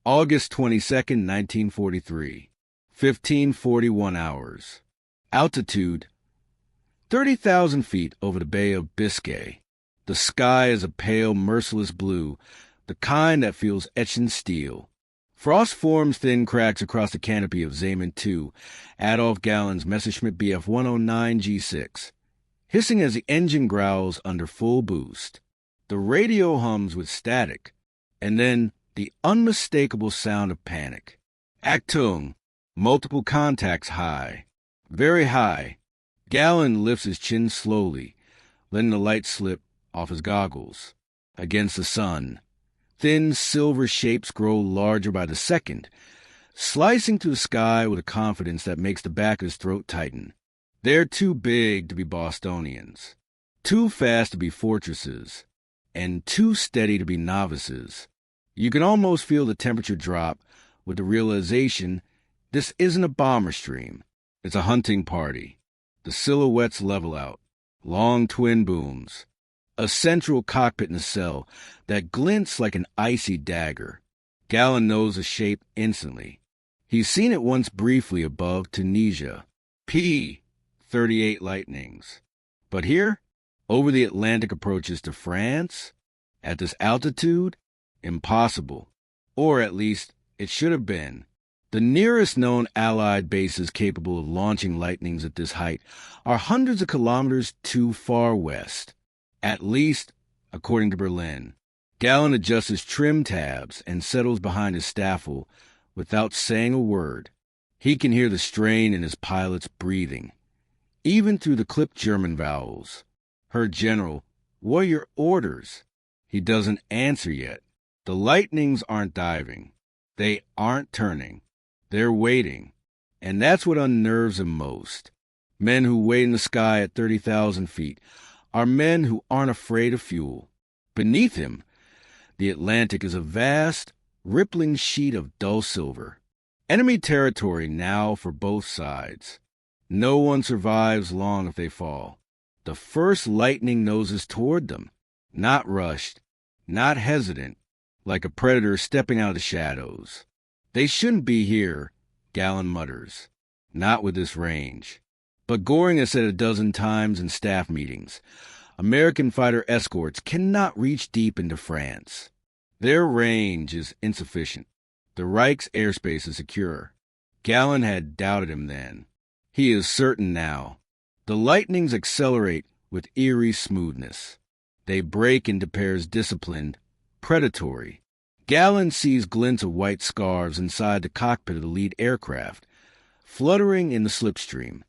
August 22nd, 1943. 15:41 hours. Altitude 30,000 feet over the Bay of Biscay. The sky is a pale, merciless blue, the kind that feels etched in steel. Frost forms thin cracks across the canopy of Zeeman II, Adolf Galland's Messerschmitt Bf 109 G6, hissing as the engine growls under full boost. The radio hums with static, and then the unmistakable sound of panic. Achtung! Multiple contacts high. Very high. Galland lifts his chin slowly, letting the light slip off his goggles. Against the sun, thin silver shapes grow larger by the second, slicing through the sky with a confidence that makes the back of his throat tighten. They're too big to be Bostonians, too fast to be fortresses, and too steady to be novices. You can almost feel the temperature drop with the realization this isn't a bomber stream. It's a hunting party. The silhouettes level out. Long twin booms. A central cockpit nacelle that glints like an icy dagger. Galland knows the shape instantly. He's seen it once briefly above Tunisia. P-38 Lightnings. But here, over the Atlantic approaches to France, at this altitude, impossible. Or at least, it should have been. The nearest known Allied bases capable of launching Lightnings at this height are hundreds of kilometers too far west. At least, according to Berlin. Galland adjusts his trim tabs and settles behind his staffel without saying a word. He can hear the strain in his pilot's breathing, even through the clipped German vowels. Her general, what are your orders? He doesn't answer yet. The Lightnings aren't diving. They aren't turning. They're waiting. And that's what unnerves him most. Men who wait in the sky at 30,000 feet are men who aren't afraid of fuel. Beneath him, the Atlantic is a vast, rippling sheet of dull silver. Enemy territory now for both sides. No one survives long if they fall. The first Lightning noses toward them, not rushed, not hesitant, like a predator stepping out of the shadows. They shouldn't be here, Galland mutters. Not with this range. But Göring has said a dozen times in staff meetings, American fighter escorts cannot reach deep into France. Their range is insufficient. The Reich's airspace is secure. Galland had doubted him then. He is certain now. The Lightnings accelerate with eerie smoothness. They break into pairs disciplined, predatory. Galland sees glints of white scarves inside the cockpit of the lead aircraft, fluttering in the slipstream.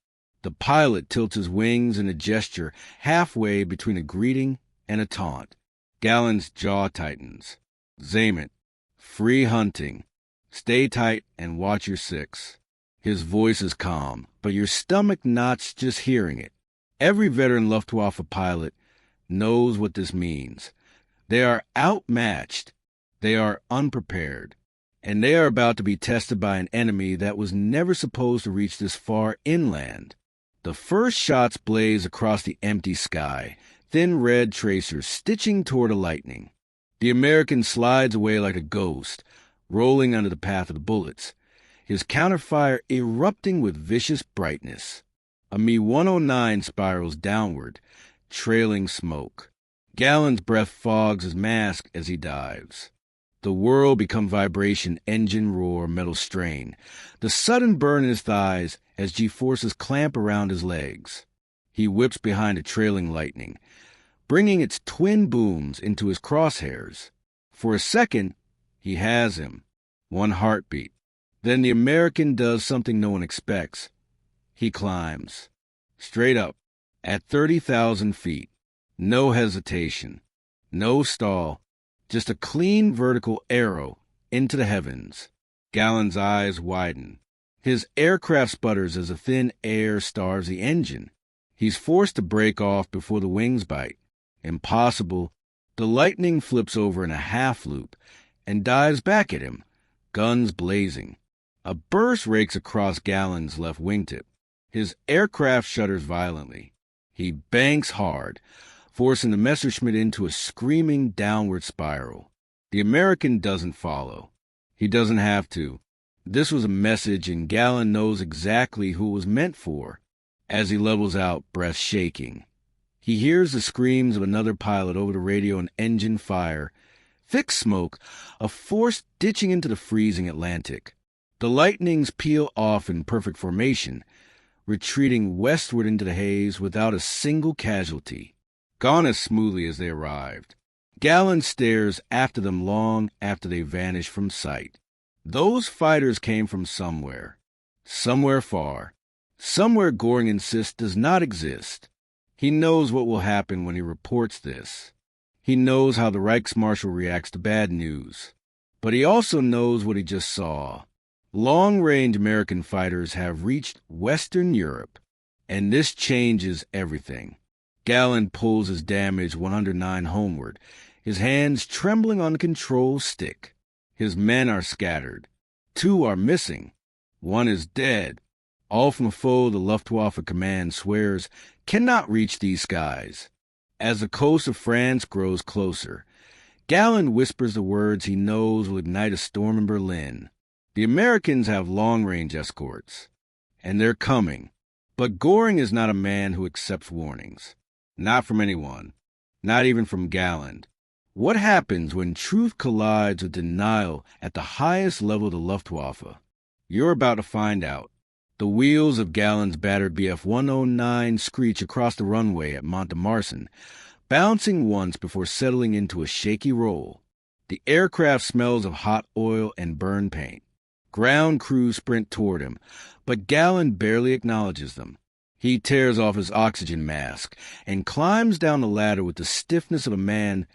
The pilot tilts his wings in a gesture halfway between a greeting and a taunt. Galland's jaw tightens. Zeeman, free hunting. Stay tight and watch your six. His voice is calm, but your stomach knots just hearing it. Every veteran Luftwaffe pilot knows what this means. They are outmatched. They are unprepared. And they are about to be tested by an enemy that was never supposed to reach this far inland. The first shots blaze across the empty sky, thin red tracers stitching toward a Lightning. The American slides away like a ghost, rolling under the path of the bullets, his counterfire erupting with vicious brightness. A Mi-109 spirals downward, trailing smoke. Galland's breath fogs his mask as he dives. The whirl becomes vibration, engine roar, metal strain. The sudden burn in his thighs as G-forces clamp around his legs. He whips behind a trailing Lightning, bringing its twin booms into his crosshairs. For a second, he has him. One heartbeat. Then the American does something no one expects. He climbs. Straight up. At 30,000 feet. No hesitation. No stall. Just a clean vertical arrow into the heavens. Galland's eyes widen. His aircraft sputters as the thin air starves the engine. He's forced to break off before the wings bite. Impossible. The Lightning flips over in a half loop and dives back at him, guns blazing. A burst rakes across Galland's left wingtip. His aircraft shudders violently. He banks hard, forcing the Messerschmitt into a screaming downward spiral. The American doesn't follow. He doesn't have to. This was a message, and Galland knows exactly who it was meant for. As he levels out, breath shaking, he hears the screams of another pilot over the radio and engine fire. Thick smoke, a force ditching into the freezing Atlantic. The lightnings peel off in perfect formation, retreating westward into the haze without a single casualty. Gone as smoothly as they arrived. Galland stares after them long after they vanish from sight. Those fighters came from somewhere. Somewhere far. Somewhere Göring insists does not exist. He knows what will happen when he reports this. He knows how the Reichsmarshal reacts to bad news. But he also knows what he just saw. Long-range American fighters have reached Western Europe, and this changes everything. Galland pulls his damaged 109 homeward, his hands trembling on the control stick. His men are scattered. 2 are missing. 1 is dead. All from a foe the Luftwaffe command swears cannot reach these skies. As the coast of France grows closer, Galland whispers the words he knows will ignite a storm in Berlin. The Americans have long-range escorts, and they're coming. But Göring is not a man who accepts warnings. Not from anyone. Not even from Galland. What happens when truth collides with denial at the highest level of the Luftwaffe? You're about to find out. The wheels of Galland's battered Bf-109 screech across the runway at Mont-de-Marsan, bouncing once before settling into a shaky roll. The aircraft smells of hot oil and burned paint. Ground crews sprint toward him, but Galland barely acknowledges them. He tears off his oxygen mask and climbs down the ladder with the stiffness of a man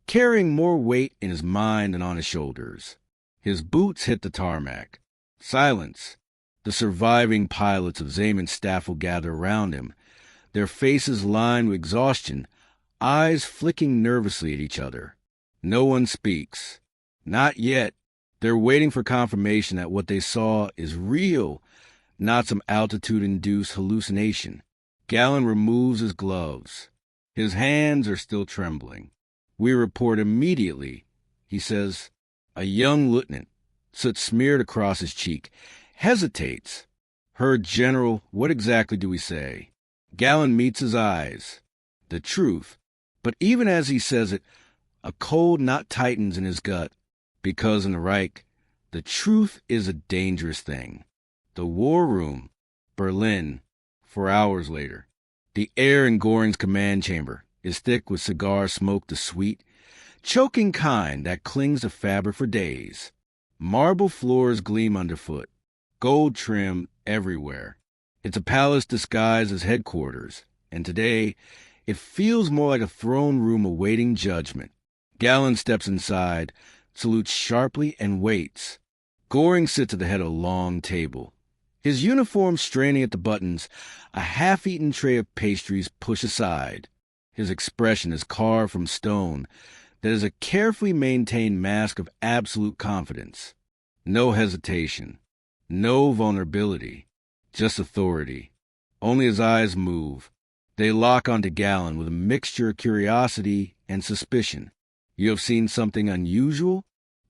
carrying more weight in his mind than on his shoulders. His boots hit the tarmac. Silence. The surviving pilots of Zeman's staff will gather around him, their faces lined with exhaustion, eyes flicking nervously at each other. No one speaks. Not yet. They're waiting for confirmation that what they saw is real, not some altitude-induced hallucination. Galland removes his gloves. His hands are still trembling. We report immediately. He says, a young lieutenant, soot smeared across his cheek, hesitates. Her general, what exactly do we say? Galland meets his eyes. The truth. But even as he says it, a cold knot tightens in his gut, because in the Reich, the truth is a dangerous thing. The war room, Berlin, 4 hours later. The air in Göring's command chamber is thick with cigar smoke, the sweet, choking kind that clings to fabric for days. Marble floors gleam underfoot, gold trim everywhere. It's a palace disguised as headquarters, and today it feels more like a throne room awaiting judgment. Galland steps inside, salutes sharply, and waits. Göring sits at the head of a long table. His uniform straining at the buttons, a half-eaten tray of pastries pushed aside. His expression is carved from stone that is a carefully maintained mask of absolute confidence. No hesitation. No vulnerability. Just authority. Only his eyes move. They lock onto Galland with a mixture of curiosity and suspicion. You have seen something unusual?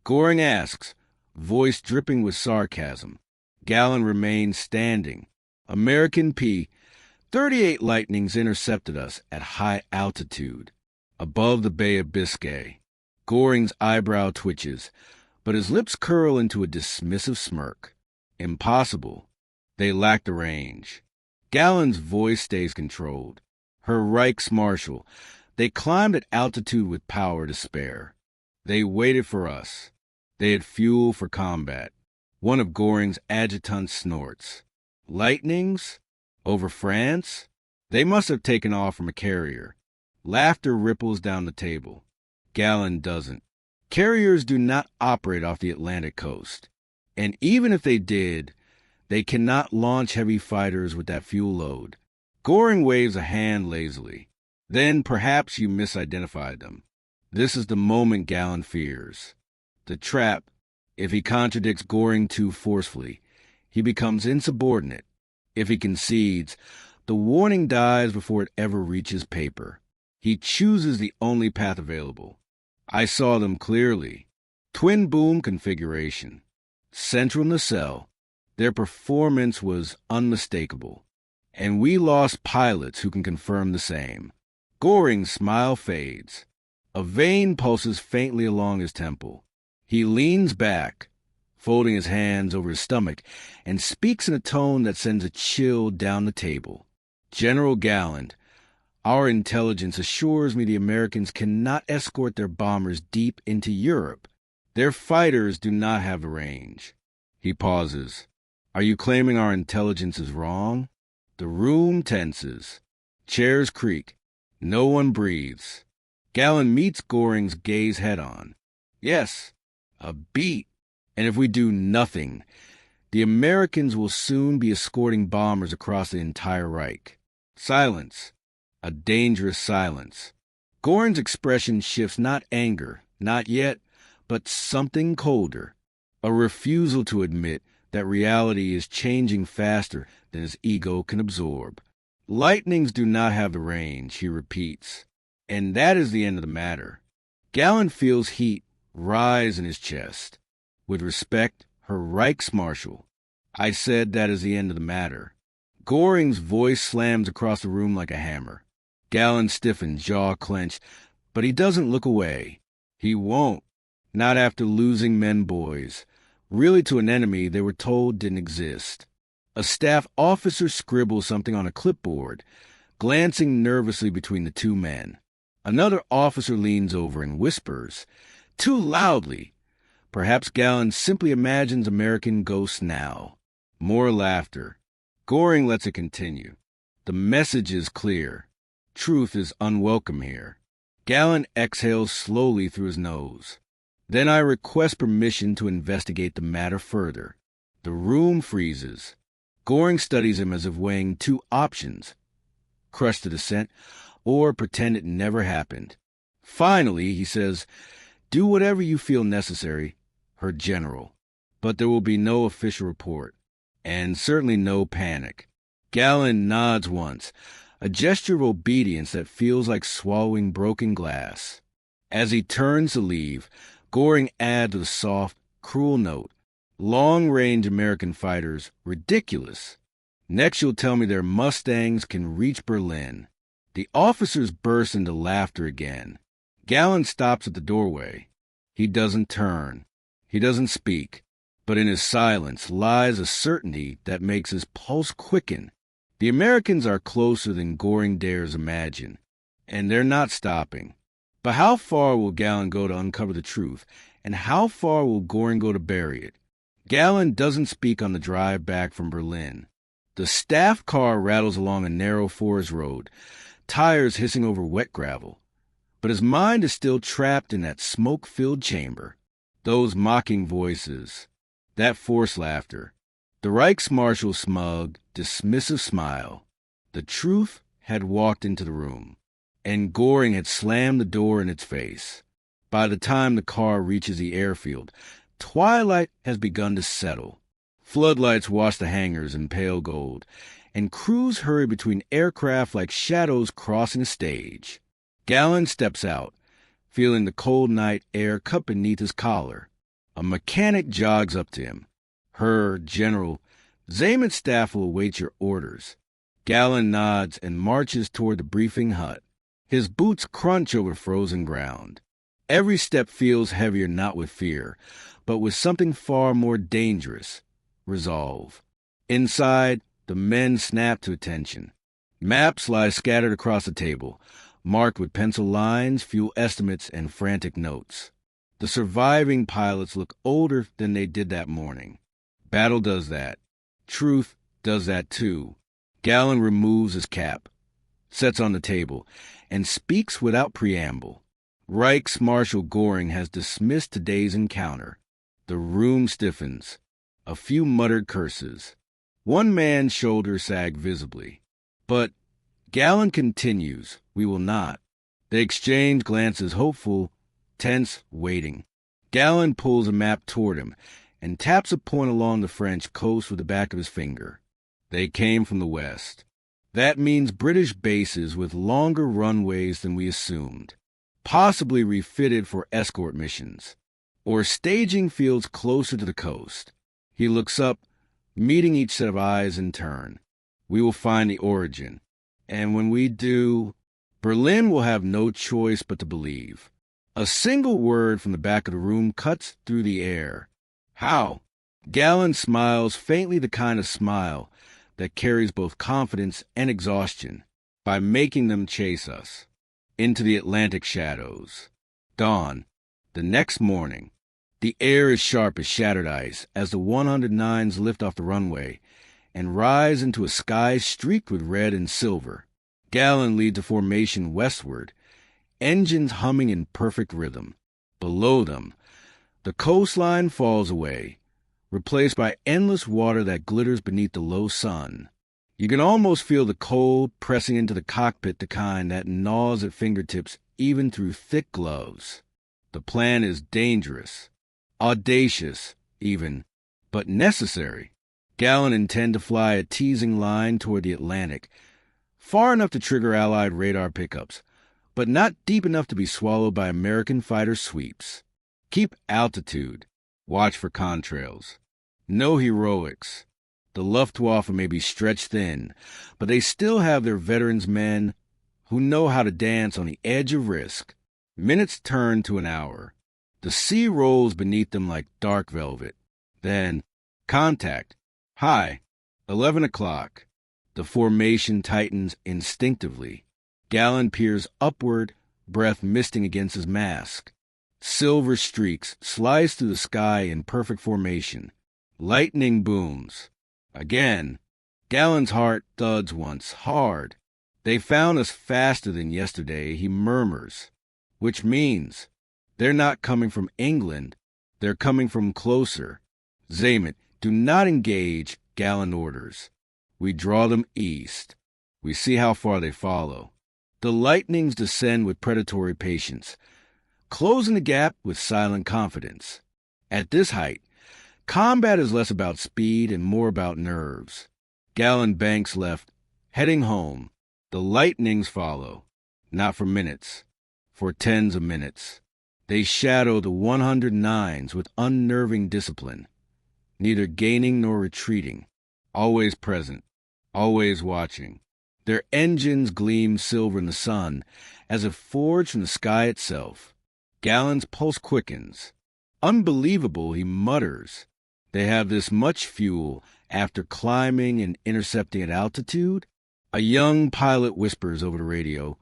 Göring asks, voice dripping with sarcasm. Galland remains standing. American P-38 Lightnings intercepted us at high altitude, above the Bay of Biscay. Göring's eyebrow twitches, but his lips curl into a dismissive smirk. Impossible. They lack the range. Galland's voice stays controlled. Her Reichsmarshal. They climbed at altitude with power to spare. They waited for us. They had fuel for combat. One of Göring's adjutants snorts. Lightnings? Over France? They must have taken off from a carrier. Laughter ripples down the table. Galland doesn't. Carriers do not operate off the Atlantic coast. And even if they did, they cannot launch heavy fighters with that fuel load. Göring waves a hand lazily. Then perhaps you misidentified them. This is the moment Galland fears. The trap. If he contradicts Göring too forcefully, he becomes insubordinate. If he concedes, the warning dies before it ever reaches paper. He chooses the only path available. I saw them clearly. Twin boom configuration. central nacelle. Their performance was unmistakable, and we lost pilots who can confirm the same. Göring's smile fades. A vein pulses faintly along his temple. He leans back, folding his hands over his stomach, and speaks in a tone that sends a chill down the table. General Galland, our intelligence assures me the Americans cannot escort their bombers deep into Europe. Their fighters do not have the range. He pauses. Are you claiming our intelligence is wrong? The room tenses. Chairs creak. No one breathes. Galland meets Göring's gaze head-on. Yes, a beat. And if we do nothing, the Americans will soon be escorting bombers across the entire Reich. Silence. A dangerous silence. Göring's expression shifts not anger, not yet, but something colder. A refusal to admit that reality is changing faster than his ego can absorb. Lightnings do not have the range, he repeats. And that is the end of the matter. Galland feels heat rise in his chest. With respect, Herr Reichsmarschall, I said that is the end of the matter. Göring's voice slams across the room like a hammer. Galland stiffens, jaw clenched, but he doesn't look away. He won't. Not after losing men boys. Really to an enemy they were told didn't exist. A staff officer scribbles something on a clipboard, glancing nervously between the two men. Another officer leans over and whispers, too loudly. Perhaps Galland simply imagines American ghosts now. More laughter. Göring lets it continue. The message is clear. Truth is unwelcome here. Galland exhales slowly through his nose. Then I request permission to investigate the matter further. The room freezes. Göring studies him as if weighing two options. Crush the dissent, or pretend it never happened. Finally, he says, do whatever you feel necessary, Herr General. But there will be no official report, and certainly no panic. Galland nods once, a gesture of obedience that feels like swallowing broken glass. As he turns to leave, Göring adds with a soft, cruel note, long-range American fighters, ridiculous. Next you'll tell me their Mustangs can reach Berlin. The officers burst into laughter again. Galland stops at the doorway. He doesn't turn. He doesn't speak. But in his silence lies a certainty that makes his pulse quicken. The Americans are closer than Göring dares imagine, and they're not stopping. But how far will Galland go to uncover the truth, and how far will Göring go to bury it? Galland doesn't speak on the drive back from Berlin. The staff car rattles along a narrow forest road, tires hissing over wet gravel. But his mind is still trapped in that smoke-filled chamber. Those mocking voices, that forced laughter, the Reichsmarschall's smug, dismissive smile. The truth had walked into the room, and Göring had slammed the door in its face. By the time the car reaches the airfield, twilight has begun to settle. Floodlights wash the hangars in pale gold, and crews hurry between aircraft like shadows crossing a stage. Galland steps out, feeling the cold night air cut beneath his collar. A mechanic jogs up to him. Herr General, Zayman's staff will await your orders. Galland nods and marches toward the briefing hut. His boots crunch over frozen ground. Every step feels heavier not with fear, but with something far more dangerous, resolve. Inside, the men snap to attention. Maps lie scattered across the table, marked with pencil lines, fuel estimates, and frantic notes. The surviving pilots look older than they did that morning. Battle does that. Truth does that too. Galland removes his cap, sets on the table, and speaks without preamble. Reichsmarschall Göring has dismissed today's encounter. The room stiffens. A few muttered curses. One man's shoulders sag visibly. But Galland continues, we will not. They exchange glances, hopeful, tense, waiting. Galland pulls a map toward him and taps a point along the French coast with the back of his finger. They came from the west. That means British bases with longer runways than we assumed, possibly refitted for escort missions, or staging fields closer to the coast. He looks up, meeting each set of eyes in turn. We will find the origin. And when we do, Berlin will have no choice but to believe. A single word from the back of the room cuts through the air. How? Galland smiles faintly, the kind of smile that carries both confidence and exhaustion, by making them chase us into the Atlantic shadows. Dawn. The next morning. The air is sharp as shattered ice as the 109s lift off the runway and rise into a sky streaked with red and silver. Galland leads a formation westward, engines humming in perfect rhythm. Below them, the coastline falls away, replaced by endless water that glitters beneath the low sun. You can almost feel the cold pressing into the cockpit, the kind that gnaws at fingertips even through thick gloves. The plan is dangerous, audacious even, but necessary. Galland intend to fly a teasing line toward the Atlantic, far enough to trigger Allied radar pickups, but not deep enough to be swallowed by American fighter sweeps. Keep altitude. Watch for contrails. No heroics. The Luftwaffe may be stretched thin, but they still have their veterans men who know how to dance on the edge of risk. Minutes turn to an hour. The sea rolls beneath them like dark velvet. Then, contact. Hi. 11 o'clock. The formation tightens instinctively. Galland peers upward, breath misting against his mask. Silver streaks slice through the sky in perfect formation. Lightning booms. Again. Galland's heart thuds once, hard. They found us faster than yesterday, he murmurs. Which means they're not coming from England. They're coming from closer. Zamet, do not engage, Galland orders. We draw them east. We see how far they follow. The lightnings descend with predatory patience, closing the gap with silent confidence. At this height, combat is less about speed and more about nerves. Galland banks left, heading home. The lightnings follow, not for minutes, for tens of minutes. They shadow the 109s with unnerving discipline, neither gaining nor retreating, always present, always watching. Their engines gleam silver in the sun, as if forged from the sky itself. Galland's pulse quickens. Unbelievable, he mutters. They have this much fuel after climbing and intercepting at altitude? A young pilot whispers over the radio,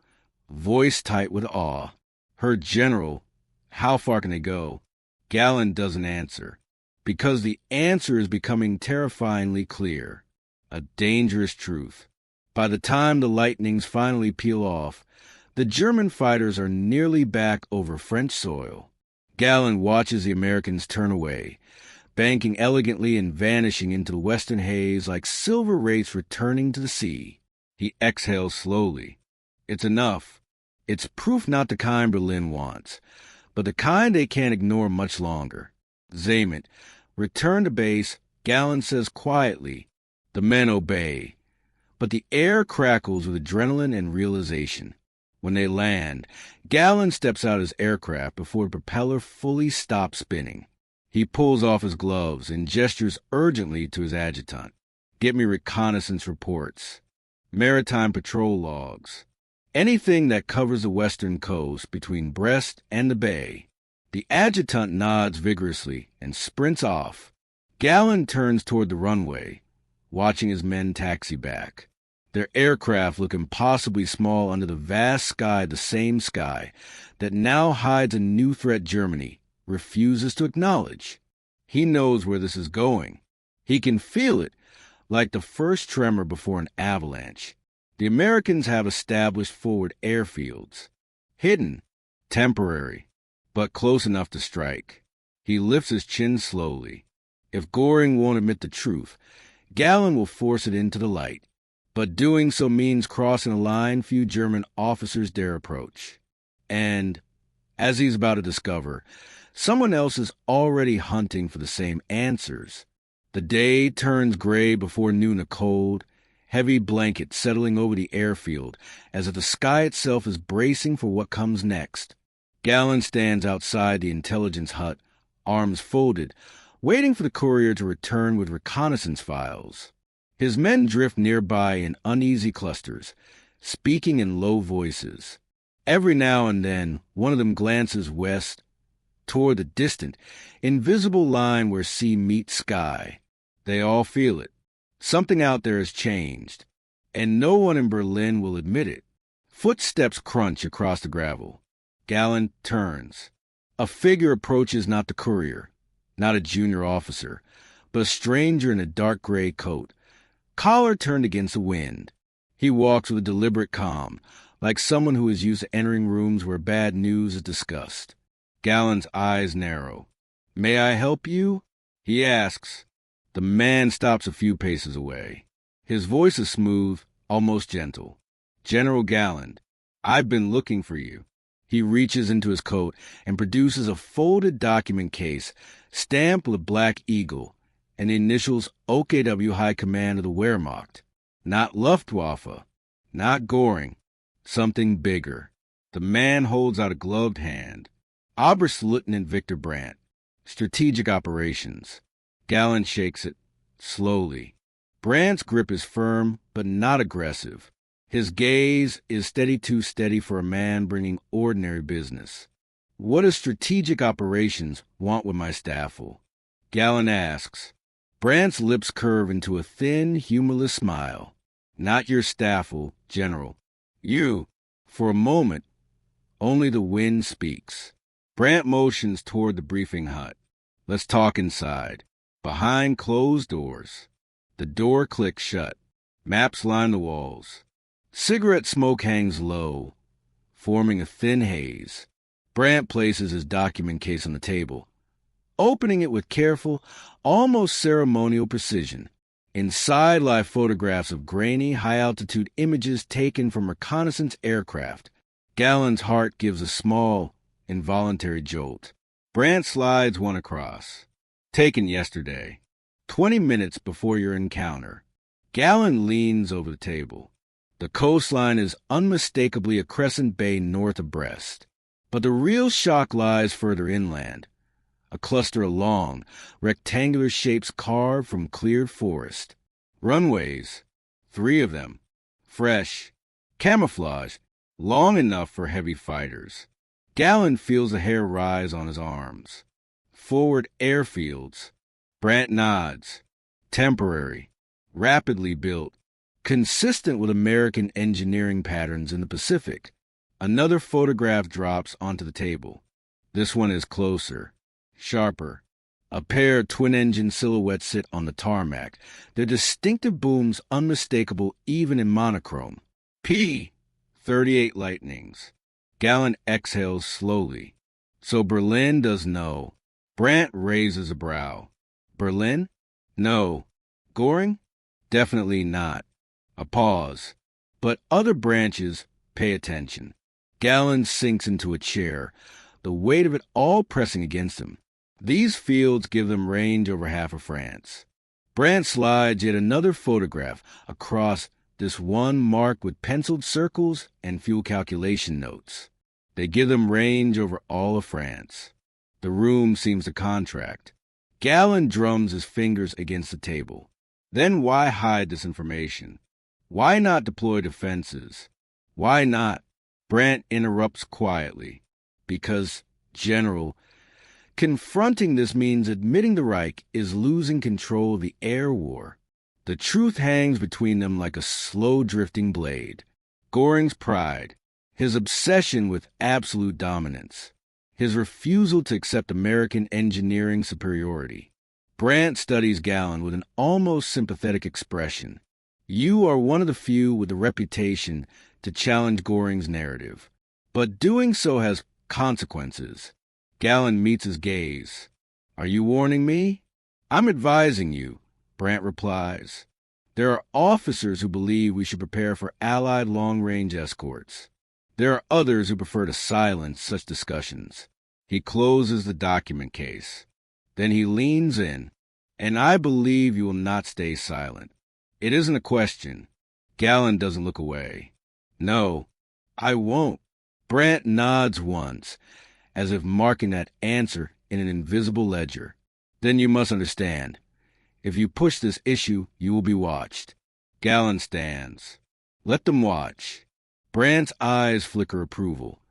voice tight with awe. Her general, how far can they go? Galland doesn't answer, because the answer is becoming terrifyingly clear. A dangerous truth. By the time the lightnings finally peel off, the German fighters are nearly back over French soil. Galland watches the Americans turn away, banking elegantly and vanishing into the western haze like silver wraiths returning to the sea. He exhales slowly. It's enough. It's proof not the kind Berlin wants, but the kind they can't ignore much longer. Zamet, return to base, Galland says quietly. The men obey. But the air crackles with adrenaline and realization. When they land, Galland steps out his aircraft before the propeller fully stops spinning. He pulls off his gloves and gestures urgently to his adjutant. Get me reconnaissance reports, maritime patrol logs, anything that covers the western coast between Brest and the bay. The adjutant nods vigorously and sprints off. Galland turns toward the runway, watching his men taxi back. Their aircraft look impossibly small under the vast sky, the same sky that now hides a new threat Germany refuses to acknowledge. He knows where this is going. He can feel it, like the first tremor before an avalanche. The Americans have established forward airfields, hidden, temporary, but close enough to strike. He lifts his chin slowly. If Göring won't admit the truth, Galland will force it into the light. But doing so means crossing a line few German officers dare approach. And, as he's about to discover, someone else is already hunting for the same answers. The day turns gray before noon, a cold, heavy blanket settling over the airfield, as if the sky itself is bracing for what comes next. Galland stands outside the intelligence hut, arms folded, waiting for the courier to return with reconnaissance files. His men drift nearby in uneasy clusters, speaking in low voices. Every now and then, one of them glances west, toward the distant, invisible line where sea meets sky. They all feel it. Something out there has changed, and no one in Berlin will admit it. Footsteps crunch across the gravel. Galland turns. A figure approaches, not the courier, not a junior officer, but a stranger in a dark gray coat, collar turned against the wind. He walks with a deliberate calm, like someone who is used to entering rooms where bad news is discussed. Galland's eyes narrow. "May I help you?" he asks. The man stops a few paces away. His voice is smooth, almost gentle. "General Galland, I've been looking for you." He reaches into his coat and produces a folded document case stamped with a black eagle and the initials WWII Command of the Wehrmacht. Not Luftwaffe, not Göring, something bigger. The man holds out a gloved hand. Oberstleutnant Victor Brandt, Strategic Operations. Galland shakes it, slowly. Brandt's grip is firm, but not aggressive. His gaze is steady, too steady for a man bringing ordinary business. "What does Strategic Operations want with my staffel?" Galland asks. Brandt's lips curve into a thin, humorless smile. "Not your staffel, General. You." For a moment, only the wind speaks. Brandt motions toward the briefing hut. "Let's talk inside." Behind closed doors. The door clicks shut. Maps line the walls. Cigarette smoke hangs low, forming a thin haze. Brandt places his document case on the table, opening it with careful, almost ceremonial precision. Inside lie photographs of grainy, high-altitude images taken from reconnaissance aircraft. Galland's heart gives a small, involuntary jolt. Brandt slides one across. "Taken yesterday, 20 minutes before your encounter." Galland leans over the table. The coastline is unmistakably a crescent bay north of Brest. But the real shock lies further inland. A cluster of long, rectangular shapes carved from cleared forest. Runways, 3 of them, fresh, camouflage, long enough for heavy fighters. Galland feels the hair rise on his arms. Forward airfields. Brandt nods. Temporary, rapidly built, consistent with American engineering patterns in the Pacific. Another photograph drops onto the table. This one is closer, sharper. A pair of twin-engine silhouettes sit on the tarmac, their distinctive booms unmistakable even in monochrome. P-38 Lightnings. Galland exhales slowly. So Berlin does know. Brandt raises a brow. Berlin? No. Göring? Definitely not. A pause. But other branches pay attention. Galland sinks into a chair, the weight of it all pressing against him. These fields give them range over half of France. Brandt slides yet another photograph across, this one marked with penciled circles and fuel calculation notes. They give them range over all of France. The room seems to contract. Galland drums his fingers against the table. Then why hide this information? Why not deploy defenses? Why not? Brandt interrupts quietly. Because, General, confronting this means admitting the Reich is losing control of the air war. The truth hangs between them like a slow-drifting blade. Göring's pride, his obsession with absolute dominance, his refusal to accept American engineering superiority. Brandt studies Galland with an almost sympathetic expression. You are one of the few with the reputation to challenge Göring's narrative. But doing so has consequences. Galland meets his gaze. Are you warning me? I'm advising you, Brandt replies. There are officers who believe we should prepare for Allied long-range escorts. There are others who prefer to silence such discussions. He closes the document case. Then he leans in. And I believe you will not stay silent. It isn't a question. Galland doesn't look away. No, I won't. Brandt nods once, as if marking that answer in an invisible ledger. Then you must understand. If you push this issue, you will be watched. Galland stands. Let them watch. Brandt's eyes flicker approval,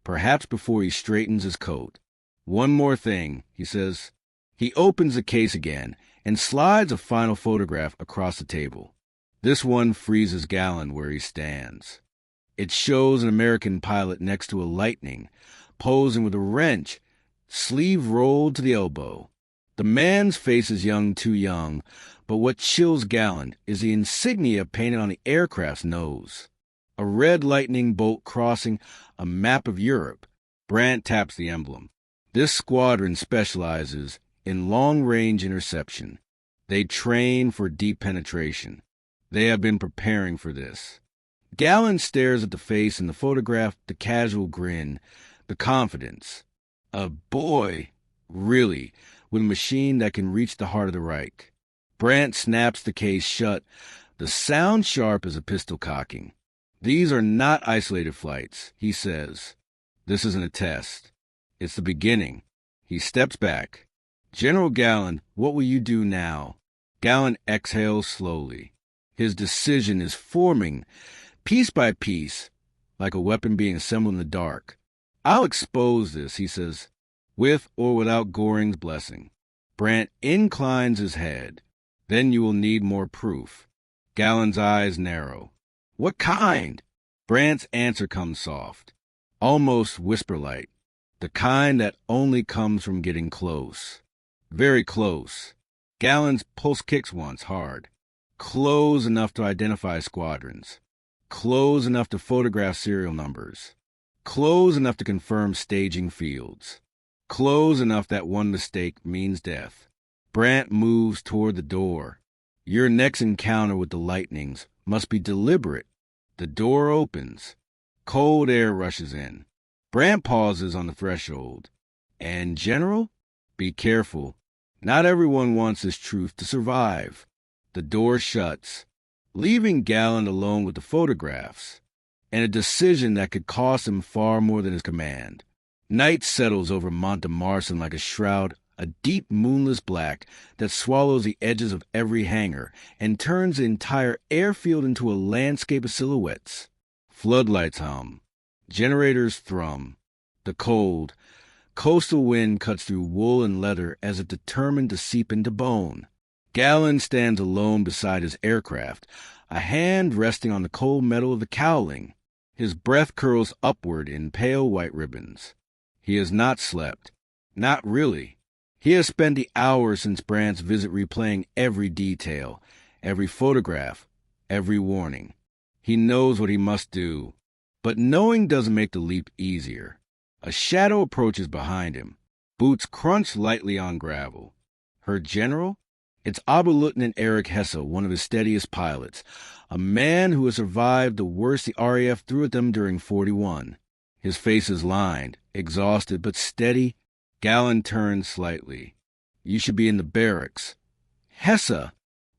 perhaps before he straightens his coat. One more thing, he says. He opens the case again and slides a final photograph across the table. This one freezes Galland where he stands. It shows an American pilot next to a Lightning, posing with a wrench, sleeve rolled to the elbow. The man's face is young, too young, but what chills Galland is the insignia painted on the aircraft's nose. A red lightning bolt crossing a map of Europe. Brandt taps the emblem. This squadron specializes in long-range interception. They train for deep penetration. They have been preparing for this. Galland stares at the face in the photograph, the casual grin, the confidence. A boy, really, with a machine that can reach the heart of the Reich. Brandt snaps the case shut, the sound sharp as a pistol cocking. These are not isolated flights, he says. This isn't a test. It's the beginning. He steps back. General Galland, what will you do now? Galland exhales slowly. His decision is forming, piece by piece, like a weapon being assembled in the dark. I'll expose this, he says, with or without Göring's blessing. Brandt inclines his head. Then you will need more proof. Galland's eyes narrow. What kind? Brandt's answer comes soft, almost whisper-like, the kind that only comes from getting close. Very close. Galland's pulse kicks once hard. Close enough to identify squadrons. Close enough to photograph serial numbers. Close enough to confirm staging fields. Close enough that one mistake means death. Brandt moves toward the door. Your next encounter with the Lightnings must be deliberate. The door opens. Cold air rushes in. Brandt pauses on the threshold. And, General, be careful. Not everyone wants this truth to survive. The door shuts, leaving Galland alone with the photographs, and a decision that could cost him far more than his command. Night settles over Mont de Marsan like a shroud, a deep moonless black that swallows the edges of every hangar and turns the entire airfield into a landscape of silhouettes. Floodlights hum. Generators thrum. The cold, coastal wind cuts through wool and leather as if determined to seep into bone. Galland stands alone beside his aircraft, a hand resting on the cold metal of the cowling. His breath curls upward in pale white ribbons. He has not slept. Not really. He has spent the hours since Brandt's visit replaying every detail, every photograph, every warning. He knows what he must do. But knowing doesn't make the leap easier. A shadow approaches behind him. Boots crunch lightly on gravel. Her general? It's Oberleutnant Erich Hesse, one of his steadiest pilots, a man who has survived the worst the RAF threw at them during 41. His face is lined, exhausted but steady. Galland turns slightly. You should be in the barracks. Hesse,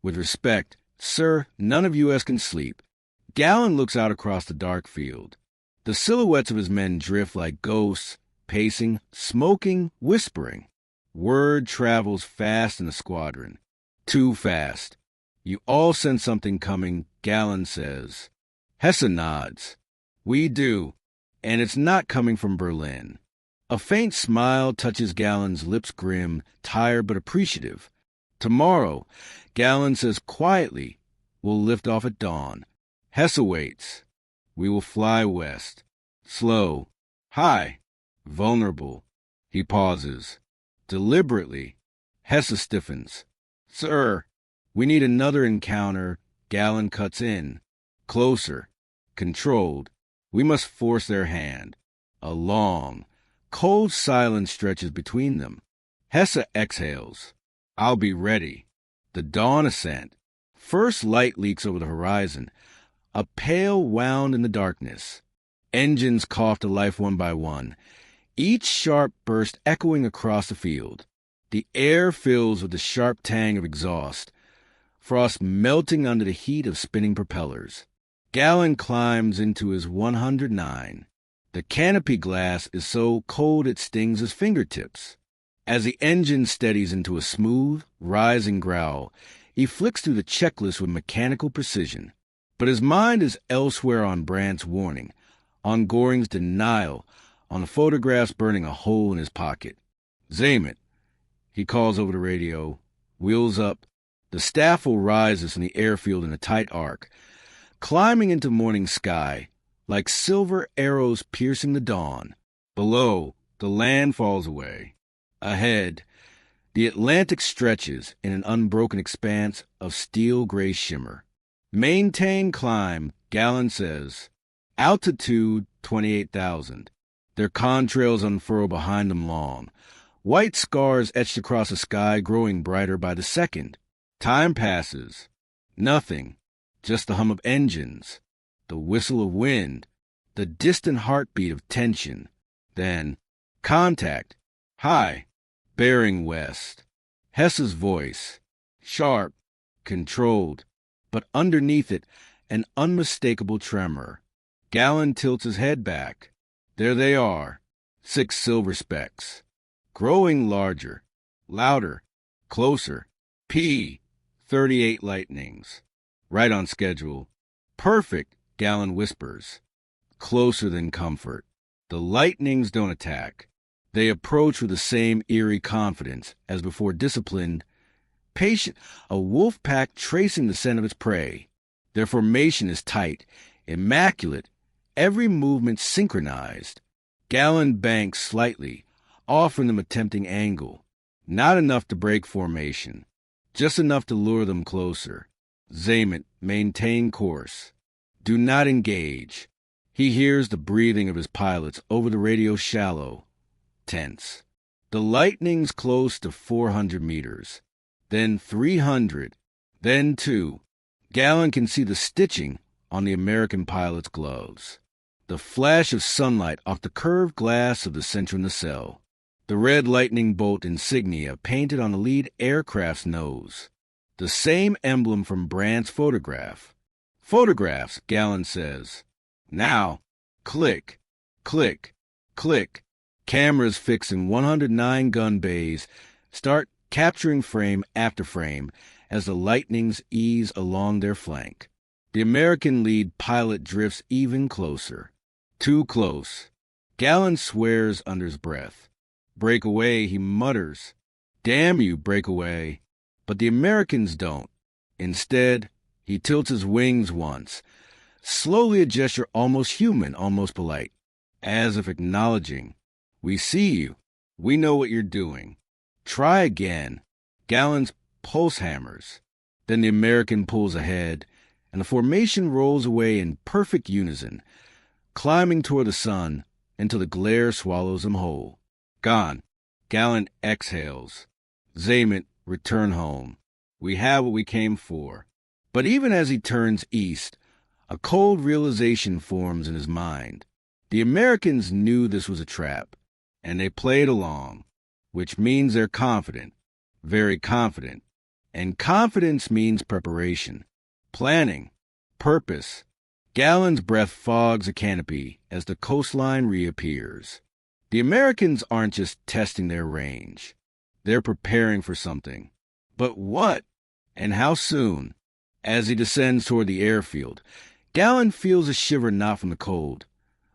with respect, sir, none of us can sleep. Galland looks out across the dark field. The silhouettes of his men drift like ghosts, pacing, smoking, whispering. Word travels fast in the squadron. Too fast. You all sense something coming, Galland says. Hesse nods. We do, and it's not coming from Berlin. A faint smile touches Galland's lips, grim, tired but appreciative. Tomorrow, Galland says quietly, we'll lift off at dawn. Hesse waits. We will fly west. Slow. High. Vulnerable. He pauses. Deliberately. Hesse stiffens. Sir, we need another encounter. Galland cuts in. Closer. Controlled. We must force their hand. A long, cold silence stretches between them. Hesse exhales. I'll be ready. The dawn ascent. First light leaks over the horizon. A pale wound in the darkness. Engines cough to life one by one, each sharp burst echoing across the field. The air fills with the sharp tang of exhaust, frost melting under the heat of spinning propellers. Galland climbs into his 109. The canopy glass is so cold it stings his fingertips. As the engine steadies into a smooth, rising growl, he flicks through the checklist with mechanical precision. But his mind is elsewhere, on Brandt's warning, on Göring's denial, on the photographs burning a hole in his pocket. "Zaymet," he calls over the radio, wheels up. The staffel rises from the airfield in a tight arc, climbing into morning sky, like silver arrows piercing the dawn. Below, the land falls away. Ahead, the Atlantic stretches in an unbroken expanse of steel-gray shimmer. "Maintain climb," Galland says. Altitude 28,000. Their contrails unfurl behind them long, white scars etched across the sky growing brighter by the second. Time passes. Nothing. Just the hum of engines, the whistle of wind, the distant heartbeat of tension. Then, contact. "Hi." Bearing west. Hesse's voice. Sharp, controlled, but underneath it, an unmistakable tremor. Galland tilts his head back. There they are, 6 silver specks. Growing larger, louder, closer. P-38 lightnings. Right on schedule. "Perfect," Galland whispers. Closer than comfort. The lightnings don't attack. They approach with the same eerie confidence as before, disciplined, patient, a wolf pack tracing the scent of its prey. Their formation is tight, immaculate, every movement synchronized. Galland banks slightly, offering them a tempting angle. Not enough to break formation, just enough to lure them closer. "Zaymet, maintain course. Do not engage." He hears the breathing of his pilots over the radio, shallow, tense. The lightnings close to 400 meters, then 300, then 2. Galland can see the stitching on the American pilot's gloves, the flash of sunlight off the curved glass of the central nacelle, the red lightning bolt insignia painted on the lead aircraft's nose, the same emblem from Brandt's photograph. "Photographs," Galland says. "Now, click, click, click." Cameras fixed in 109 gun bays start capturing frame after frame as the lightnings ease along their flank. The American lead pilot drifts even closer. Too close. Galland swears under his breath. "Break away," he mutters. "Damn you, break away." But the Americans don't. Instead, he tilts his wings once, slowly, a gesture almost human, almost polite, as if acknowledging, "We see you. We know what you're doing. Try again." Galland's pulse hammers. Then the American pulls ahead, and the formation rolls away in perfect unison, climbing toward the sun until the glare swallows them whole. Gone. Galland exhales. "Zaymet, return home. We have what we came for." But even as he turns east, a cold realization forms in his mind. The Americans knew this was a trap, and they played along, which means they're confident, very confident. And confidence means preparation, planning, purpose. Galland's breath fogs a canopy as the coastline reappears. The Americans aren't just testing their range. They're preparing for something. But what? And how soon? As he descends toward the airfield, Galland feels a shiver not from the cold,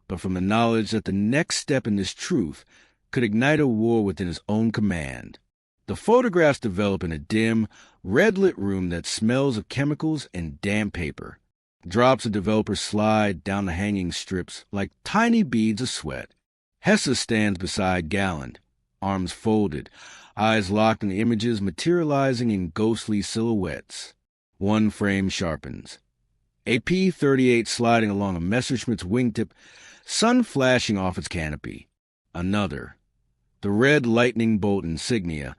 but from the knowledge that the next step in this truth could ignite a war within his own command. The photographs develop in a dim, red-lit room that smells of chemicals and damp paper. Drops of developers slide down the hanging strips like tiny beads of sweat. Hesse stands beside Galland, arms folded, eyes locked on the images materializing in ghostly silhouettes. One frame sharpens. A P-38 sliding along a Messerschmitt's wingtip, sun flashing off its canopy. Another. The red lightning bolt insignia,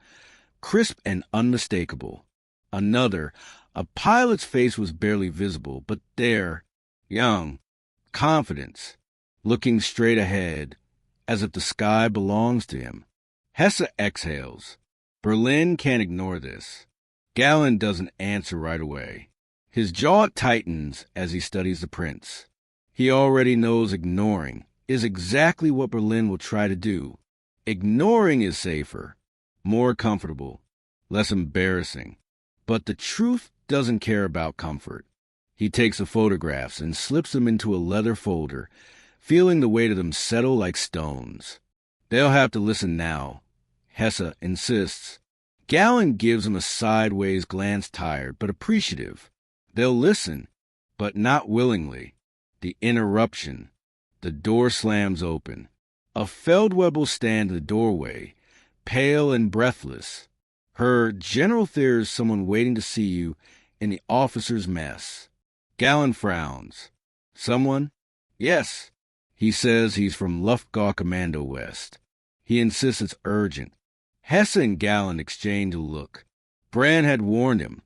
crisp and unmistakable. Another. A pilot's face was barely visible, but there, young, confidence, looking straight ahead, as if the sky belongs to him. Hesse exhales. Berlin can't ignore this. Galland doesn't answer right away. His jaw tightens as he studies the prints. He already knows ignoring is exactly what Berlin will try to do. Ignoring is safer. More comfortable, less embarrassing. But the truth doesn't care about comfort. He takes the photographs and slips them into a leather folder, feeling the weight of them settle like stones. They'll have to listen now, Hesse insists. Galland gives him a sideways glance, tired but appreciative. They'll listen, but not willingly. The interruption. The door slams open. A Feldwebel stands in the doorway, pale and breathless. Her general there's someone waiting to see you in the officer's mess. Galland frowns. Someone? Yes. He says he's from Luftwaffe Commando West. He insists it's urgent. Hesse and Galland exchange a look. Brand had warned him.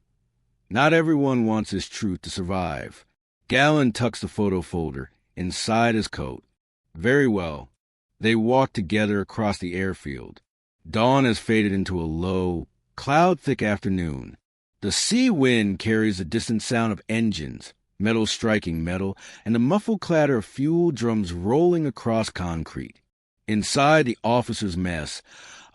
Not everyone wants his truth to survive. Galland tucks the photo folder inside his coat. Very well. They walk together across the airfield. Dawn has faded into a low, cloud-thick afternoon. The sea wind carries the distant sound of engines, metal striking metal, and the muffled clatter of fuel drums rolling across concrete. Inside the officer's mess,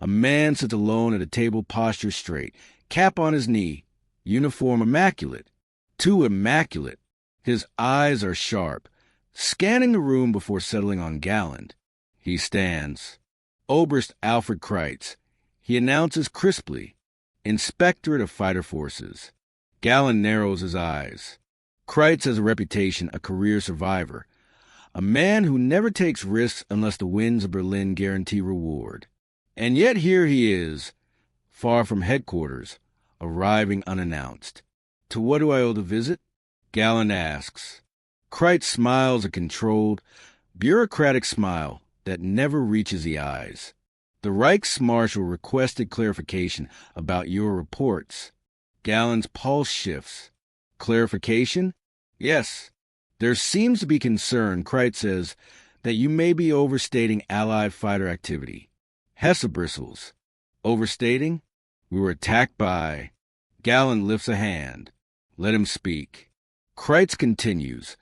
a man sits alone at a table, posture straight, cap on his knee, uniform immaculate. Too immaculate. His eyes are sharp, scanning the room before settling on Galland. He stands. Oberst Alfred Kreitz. He announces crisply, Inspectorate of Fighter Forces. Galland narrows his eyes. Kreitz has a reputation, a career survivor. A man who never takes risks unless the winds of Berlin guarantee reward. And yet here he is, far from headquarters, arriving unannounced. To what do I owe the visit? Galland asks. Kreitz smiles a controlled, bureaucratic smile that never reaches the eyes. The Reichsmarshal requested clarification about your reports. Galland's pulse shifts. Clarification? Yes. There seems to be concern, Kreitz says, that you may be overstating Allied fighter activity. Hesse bristles. Overstating? We were attacked by... Galland lifts a hand. Let him speak. Kreitz continues,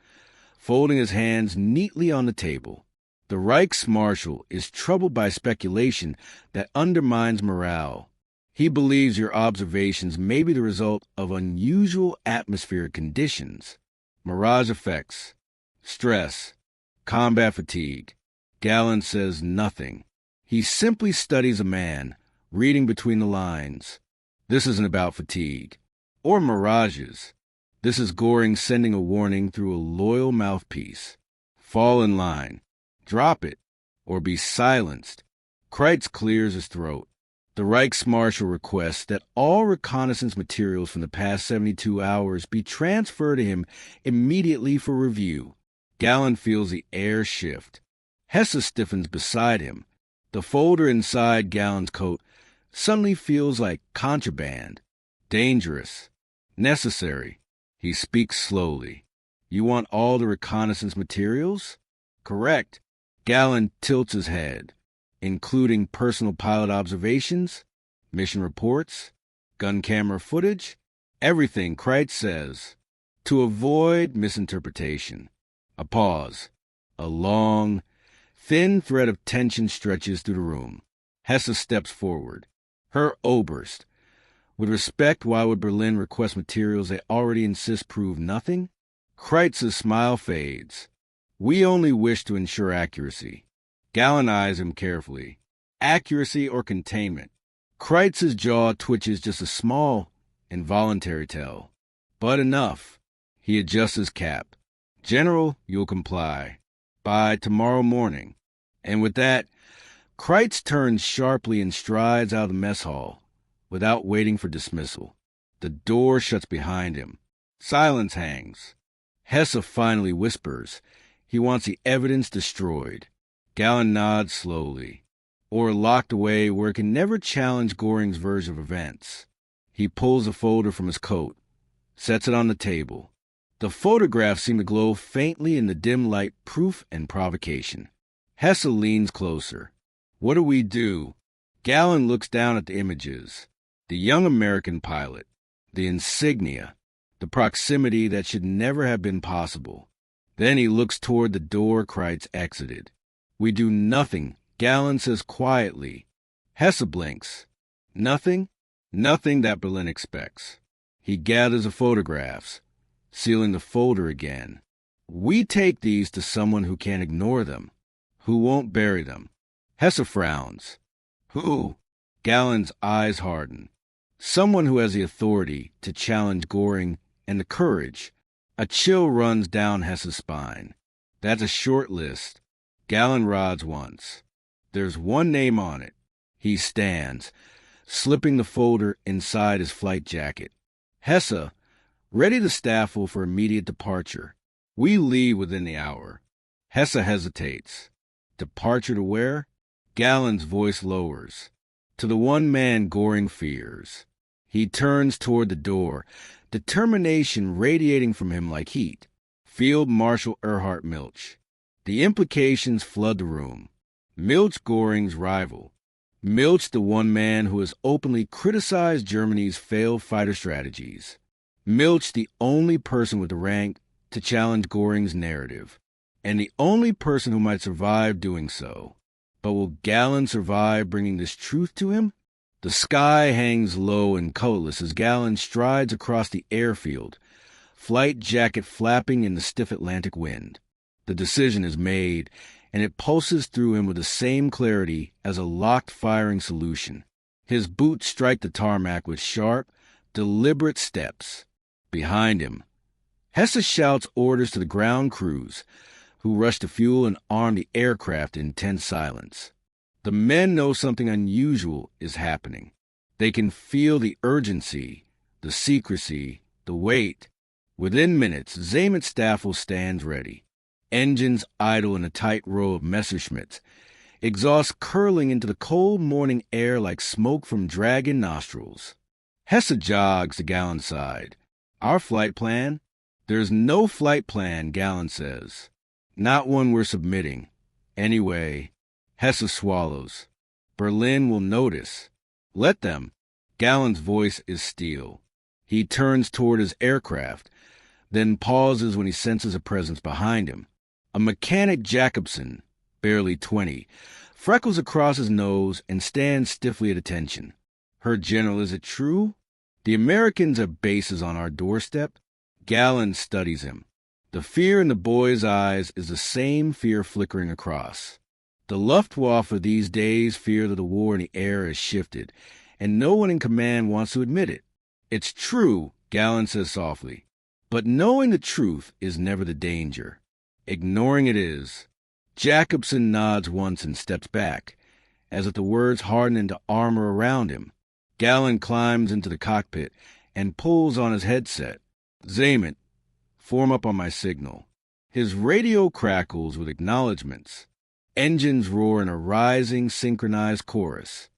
folding his hands neatly on the table. The Reichsmarshal is troubled by speculation that undermines morale. He believes your observations may be the result of unusual atmospheric conditions, mirage effects, stress, combat fatigue. Galland says nothing. He simply studies a man, reading between the lines. This isn't about fatigue or mirages. This is Göring sending a warning through a loyal mouthpiece. Fall in line. Drop it, or be silenced. Kreitz clears his throat. The Reichsmarshal requests that all reconnaissance materials from the past 72 hours be transferred to him immediately for review. Galland feels the air shift. Hesse stiffens beside him. The folder inside Galland's coat suddenly feels like contraband. Dangerous. Necessary. He speaks slowly. You want all the reconnaissance materials? Correct. Galland tilts his head, including personal pilot observations, mission reports, gun camera footage, everything, Kreitz says, to avoid misinterpretation. A pause. A long, thin thread of tension stretches through the room. Hesse steps forward. Herr Oberst, with respect, why would Berlin request materials they already insist prove nothing? Kreitz's smile fades. We only wish to ensure accuracy. Galland eyes him carefully. Accuracy or containment? Kreitz's jaw twitches just a small, involuntary tell. But enough. He adjusts his cap. General, you'll comply. By tomorrow morning. And with that, Kreitz turns sharply and strides out of the mess hall, without waiting for dismissal. The door shuts behind him. Silence hangs. Hesse finally whispers. He wants the evidence destroyed. Galland nods slowly, or locked away where it can never challenge Göring's version of events. He pulls a folder from his coat, sets it on the table. The photographs seem to glow faintly in the dim light, proof and provocation. Hesse leans closer. What do we do? Galland looks down at the images. The young American pilot, the insignia, the proximity that should never have been possible. Then he looks toward the door Kreitz exited. We do nothing, Galland says quietly. Hesse blinks. Nothing? Nothing that Berlin expects. He gathers the photographs, sealing the folder again. We take these to someone who can't ignore them, who won't bury them. Hesse frowns. Who? Galland's eyes harden. Someone who has the authority to challenge Göring and the courage. A chill runs down Hesse's spine. That's a short list. Galland rods once. There's one name on it. He stands, slipping the folder inside his flight jacket. Hesse, ready the Staffel for immediate departure. We leave within the hour. Hesse hesitates. Departure to where? Galland's voice lowers. To the one man Göring fears. He turns toward the door, determination radiating from him like heat. Field Marshal Erhard Milch. The implications flood the room. Milch, Göring's rival. Milch, the one man who has openly criticized Germany's failed fighter strategies. Milch, the only person with the rank to challenge Göring's narrative, and the only person who might survive doing so. But will Galland survive bringing this truth to him? The sky hangs low and colorless as Galland strides across the airfield, flight jacket flapping in the stiff Atlantic wind. The decision is made, and it pulses through him with the same clarity as a locked firing solution. His boots strike the tarmac with sharp, deliberate steps. Behind him, Hesse shouts orders to the ground crews, who rush to fuel and arm the aircraft in tense silence. The men know something unusual is happening. They can feel the urgency, the secrecy, the weight. Within minutes, Zehmet Staffel stands ready. Engines idle in a tight row of Messerschmitts, exhaust curling into the cold morning air like smoke from dragon nostrils. Hesse jogs to Galland's side. Our flight plan? There's no flight plan, Galland says. Not one we're submitting. Anyway, Hesse swallows. Berlin will notice. Let them. Galland's voice is steel. He turns toward his aircraft, then pauses when he senses a presence behind him. A mechanic Jacobson, barely 20, freckles across his nose and stands stiffly at attention. Her general, is it true? The Americans have bases on our doorstep? Galland studies him. The fear in the boy's eyes is the same fear flickering across. The Luftwaffe these days fear that the war in the air has shifted, and no one in command wants to admit it. It's true, Galland says softly, but knowing the truth is never the danger. Ignoring it is. Jacobson nods once and steps back, as if the words harden into armor around him. Galland climbs into the cockpit and pulls on his headset. Zehmet, form up on my signal. His radio crackles with acknowledgments. Engines roar in a rising, synchronized chorus.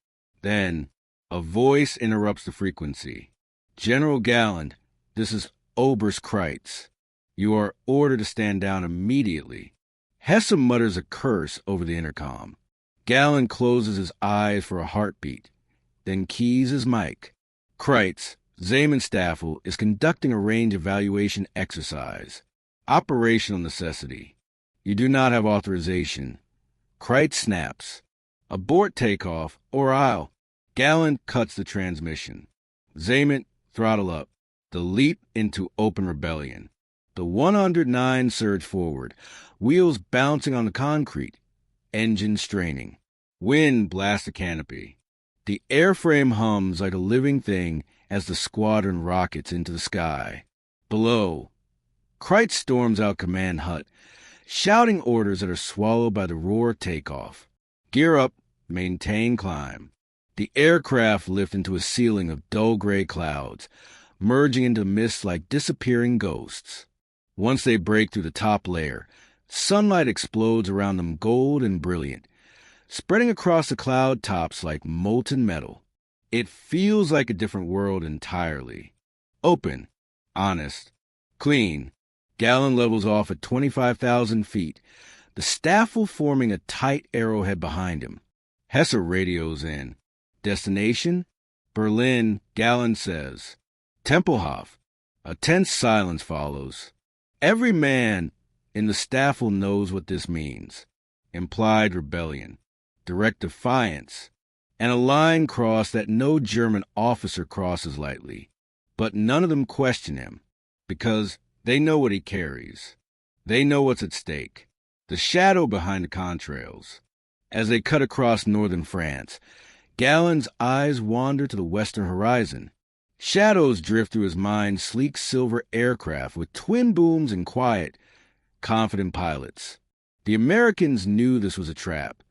Then, a voice interrupts the frequency. General Galland, this is Oberst Kreitz. You are ordered to stand down immediately. Hesse mutters a curse over the intercom. Galland closes his eyes for a heartbeat, then keys his mic. Kreitz, Zehmet Staffel, is conducting a range evaluation exercise. Operational necessity. You do not have authorization. Kreitz snaps. Abort takeoff, or I'll. Galland cuts the transmission. Zehmet, throttle up. The leap into open rebellion. The 109 surge forward, wheels bouncing on the concrete, engine straining. Wind blasts the canopy. The airframe hums like a living thing as the squadron rockets into the sky. Below, Kreitz storms out command hut, shouting orders that are swallowed by the roar of takeoff. Gear up, maintain climb. The aircraft lift into a ceiling of dull gray clouds, merging into mist like disappearing ghosts. Once they break through the top layer, sunlight explodes around them gold and brilliant, spreading across the cloud tops like molten metal. It feels like a different world entirely. Open, honest, clean. Galland levels off at 25,000 feet, the Staffel forming a tight arrowhead behind him. Hesse radios in. Destination? Berlin, Galland says. Tempelhof. A tense silence follows. Every man in the Staffel knows what this means. Implied rebellion. Direct defiance. and a line crossed that no German officer crosses lightly. But none of them question him, because they know what he carries. They know what's at stake. The shadow behind the contrails. As they cut across northern France, Galland's eyes wander to the western horizon. Shadows drift through his mind, sleek silver aircraft with twin booms and quiet, confident pilots. The Americans knew this was a trap.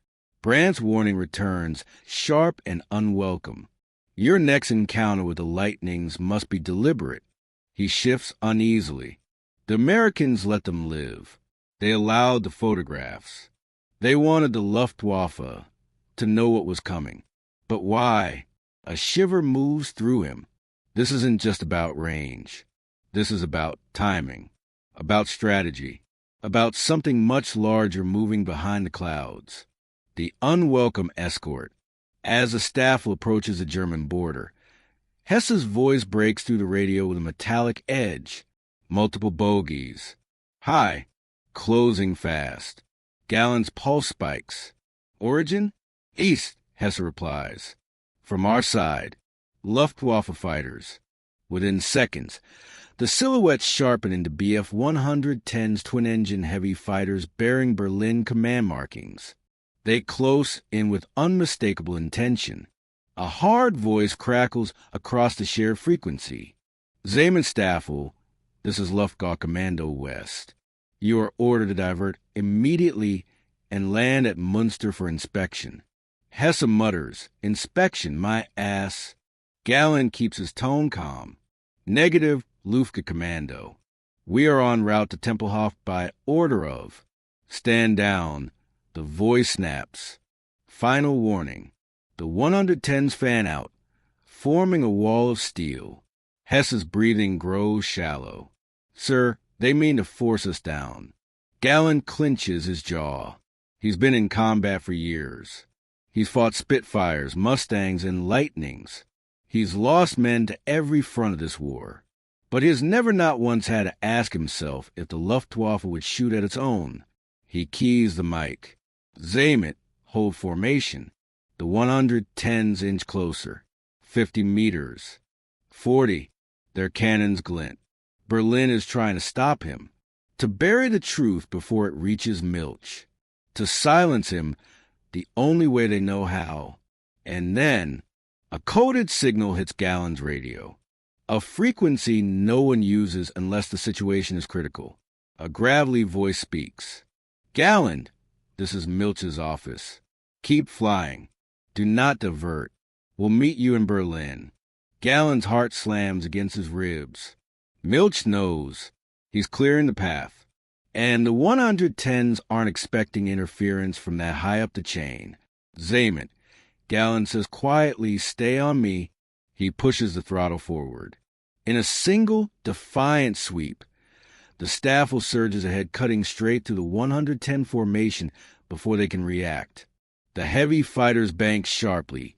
Brandt's warning returns, sharp and unwelcome. Your next encounter with the lightnings must be deliberate. He shifts uneasily. The Americans let them live. They allowed the photographs. They wanted the Luftwaffe to know what was coming. But why? A shiver moves through him. This isn't just about range. This is about timing, about strategy, about something much larger moving behind the clouds. The unwelcome escort. As the Staffel approaches the German border, Hesse's voice breaks through the radio with a metallic edge. Multiple bogies. High. Closing fast. Galland's pulse spikes. Origin? East, Hesse replies. From our side. Luftwaffe fighters. Within seconds, the silhouettes sharpen into Bf 110's twin-engine heavy fighters bearing Berlin command markings. They close in with unmistakable intention. A hard voice crackles across the shared frequency. Staffel, this is Luftwaffe Commando West. You are ordered to divert immediately and land at Munster for inspection. Hesse mutters, inspection, my ass. Galland keeps his tone calm. Negative, Luftwaffe Commando. We are en route to Tempelhof by order of. Stand down. The voice snaps. Final warning. The 110s fan out, forming a wall of steel. Hesse's breathing grows shallow. Sir, they mean to force us down. Galland clenches his jaw. He's been in combat for years. He's fought Spitfires, Mustangs, and Lightnings. He's lost men to every front of this war. But he has never not once had to ask himself if the Luftwaffe would shoot at its own. He keys the mic. Zayment, hold formation. The 110s inch closer. 50 meters. 40. Their cannons glint. Berlin is trying to stop him. To bury the truth before it reaches Milch. To silence him the only way they know how. And then, a coded signal hits Galland's radio. A frequency no one uses unless the situation is critical. A gravelly voice speaks. Galland, this is Milch's office. Keep flying. Do not divert. We'll meet you in Berlin. Galland's heart slams against his ribs. Milch knows. He's clearing the path. And the 110s aren't expecting interference from that high up the chain. Zayment. Galland says quietly, stay on me. He pushes the throttle forward. In a single, defiant sweep, the Staffel surges ahead, cutting straight through the 110 formation before they can react. The heavy fighters bank sharply,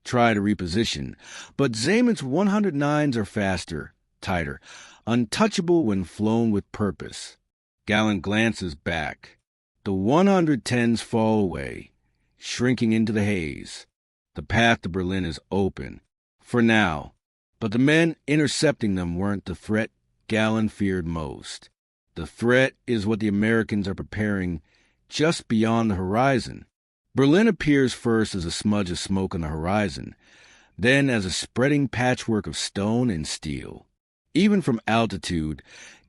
try to reposition, but Zayment's 109s are faster, tighter, untouchable when flown with purpose. Galland glances back. The 110s fall away, shrinking into the haze. The path to Berlin is open, for now, but the men intercepting them weren't the threat Galland feared most. The threat is what the Americans are preparing just beyond the horizon. Berlin appears first as a smudge of smoke on the horizon, then as a spreading patchwork of stone and steel. Even from altitude,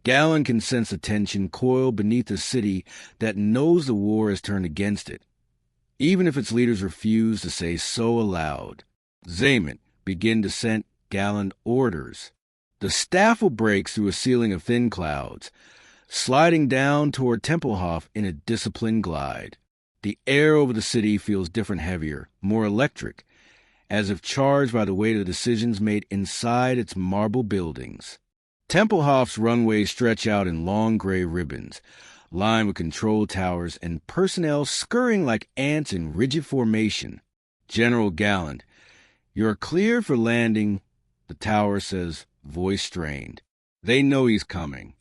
Galland can sense the tension coiled beneath a city that knows the war has turned against it, even if its leaders refuse to say so aloud. Zayment, begin descent, Galland orders. The Staffel breaks through a ceiling of thin clouds, sliding down toward Tempelhof in a disciplined glide. The air over the city feels different, heavier, more electric, as if charged by the weight of decisions made inside its marble buildings. Tempelhof's runways stretch out in long gray ribbons, lined with control towers and personnel scurrying like ants in rigid formation. General Galland, you're clear for landing, the tower says, voice strained. They know he's coming.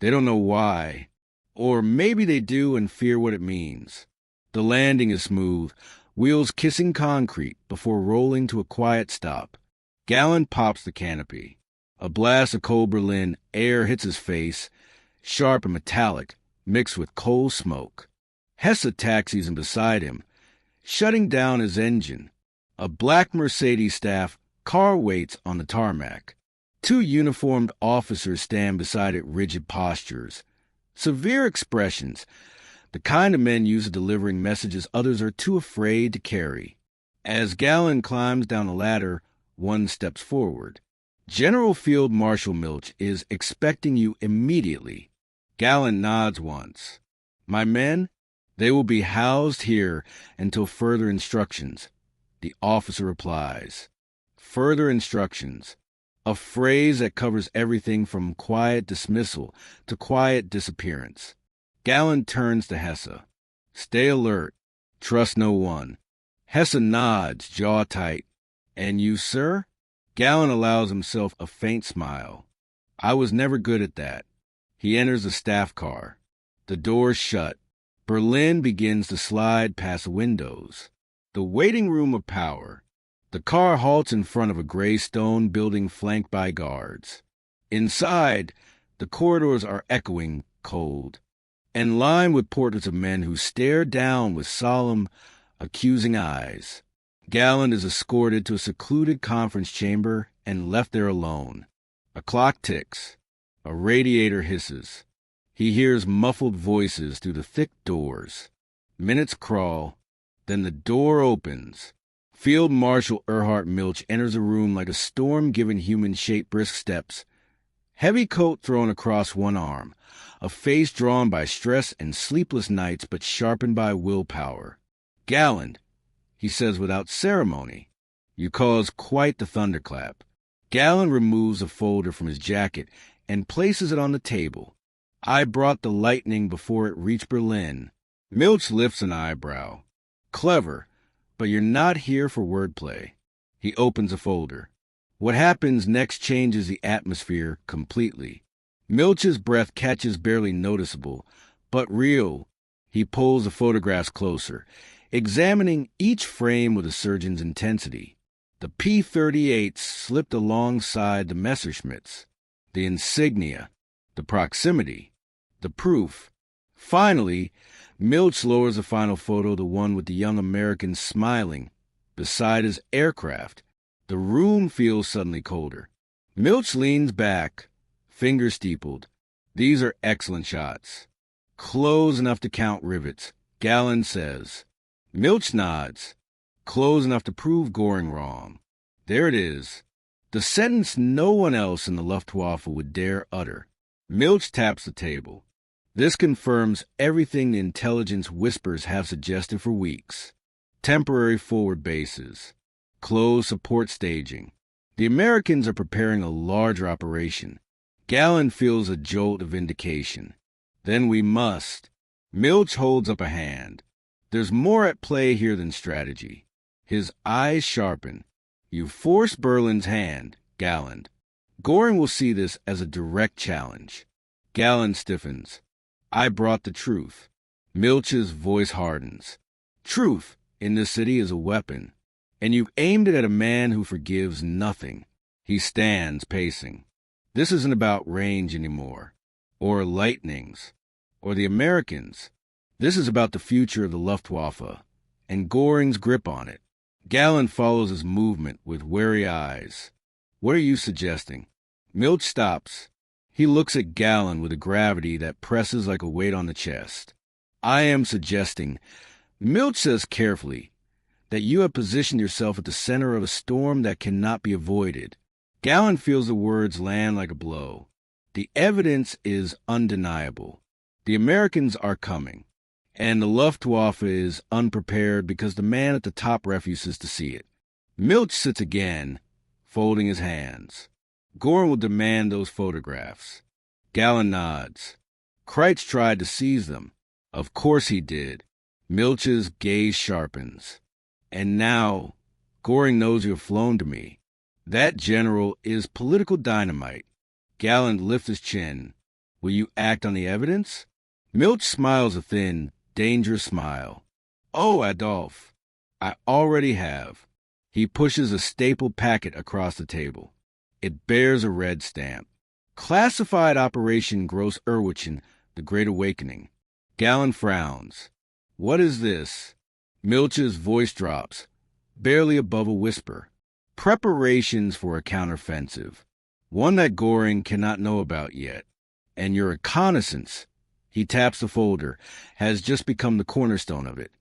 They don't know why. Or maybe they do and fear what it means. The landing is smooth, wheels kissing concrete before rolling to a quiet stop. Galland pops the canopy. A blast of cold Berlin air hits his face, sharp and metallic, mixed with coal smoke. Hesse taxis in beside him, shutting down his engine. A black Mercedes staff car waits on the tarmac. Two uniformed officers stand beside it, rigid postures. Severe expressions, the kind of men used to delivering messages others are too afraid to carry. As Galland climbs down the ladder, one steps forward. General Field Marshal Milch is expecting you immediately. Galland nods once. My men, they will be housed here until further instructions. The officer replies. Further instructions. A phrase that covers everything from quiet dismissal to quiet disappearance. Galland turns to Hesse. Stay alert. Trust no one. Hesse nods, jaw tight. And you, sir? Galland allows himself a faint smile. I was never good at that. He enters the staff car. The doors shut. Berlin begins to slide past the windows. The waiting room of power. The car halts in front of a gray stone building flanked by guards. Inside, the corridors are echoing cold, and lined with portraits of men who stare down with solemn, accusing eyes. Galland is escorted to a secluded conference chamber and left there alone. A clock ticks. A radiator hisses. He hears muffled voices through the thick doors. Minutes crawl. Then the door opens. Field Marshal Erhard Milch enters a room like a storm-given human shape, brisk steps. Heavy coat thrown across one arm. A face drawn by stress and sleepless nights but sharpened by willpower. Galland, he says without ceremony. You cause quite the thunderclap. Galland removes a folder from his jacket and places it on the table. I brought the lightning before it reached Berlin. Milch lifts an eyebrow. Clever, but you're not here for wordplay. He opens a folder. What happens next changes the atmosphere completely. Milch's breath catches barely noticeable, but real. He pulls the photographs closer, examining each frame with a surgeon's intensity. The P-38s slipped alongside the Messerschmitts. The insignia, the proximity, the proof. Finally, Milch lowers the final photo, the one with the young American smiling, beside his aircraft. The room feels suddenly colder. Milch leans back, fingers steepled. These are excellent shots. Close enough to count rivets, Galland says. Milch nods. Close enough to prove Göring wrong. There it is. The sentence no one else in the Luftwaffe would dare utter. Milch taps the table. This confirms everything the intelligence whispers have suggested for weeks. Temporary forward bases. Closed support staging. The Americans are preparing a larger operation. Galland feels a jolt of vindication. Then we must. Milch holds up a hand. There's more at play here than strategy. His eyes sharpen. You force Berlin's hand, Galland. Göring will see this as a direct challenge. Galland stiffens. I brought the truth. Milch's voice hardens. Truth in this city is a weapon, and you've aimed it at a man who forgives nothing. He stands pacing. This isn't about range anymore, or lightnings, or the Americans. This is about the future of the Luftwaffe, and Göring's grip on it. Galland follows his movement with wary eyes. What are you suggesting? Milch stops. He looks at Galland with a gravity that presses like a weight on the chest. I am suggesting, Milch says carefully, that you have positioned yourself at the center of a storm that cannot be avoided. Galland feels the words land like a blow. The evidence is undeniable. The Americans are coming, and the Luftwaffe is unprepared because the man at the top refuses to see it. Milch sits again, folding his hands. Göring will demand those photographs. Galland nods. Kreitz tried to seize them. Of course he did. Milch's gaze sharpens. And now, Göring knows you have flown to me. That general is political dynamite. Galland lifts his chin. Will you act on the evidence? Milch smiles a thin, dangerous smile. Oh, Adolf, I already have. He pushes a stapled packet across the table. It bears a red stamp. Classified Operation Gross Erwitchen, The Great Awakening. Galland frowns. What is this? Milch's voice drops, barely above a whisper. Preparations for a counteroffensive. One that Göring cannot know about yet. And your reconnaissance, he taps the folder, has just become the cornerstone of it.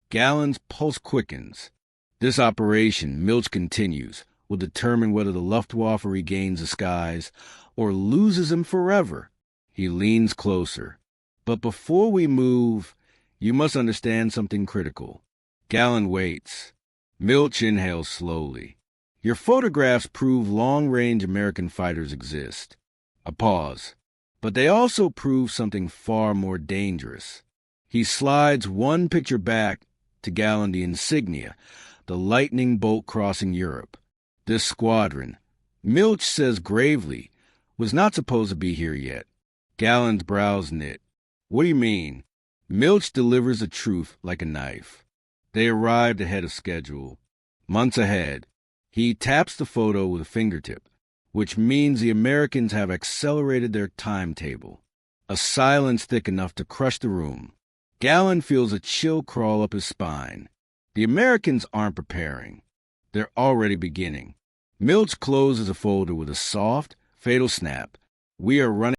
Galland's pulse quickens. This operation, Milch continues, will determine whether the Luftwaffe regains the skies or loses them forever. He leans closer. But before we move, you must understand something critical. Galland waits. Milch inhales slowly. Your photographs prove long-range American fighters exist. A pause. But they also prove something far more dangerous. He slides one picture back to Galland, the insignia, the lightning bolt crossing Europe. This squadron, Milch says gravely, was not supposed to be here yet. Galland's brows knit. What do you mean? Milch delivers the truth like a knife. They arrived ahead of schedule. Months ahead. He taps the photo with a fingertip, which means the Americans have accelerated their timetable. A silence thick enough to crush the room. Galland feels a chill crawl up his spine. The Americans aren't preparing. They're already beginning. Milch closes the folder with a soft, fatal snap. We are running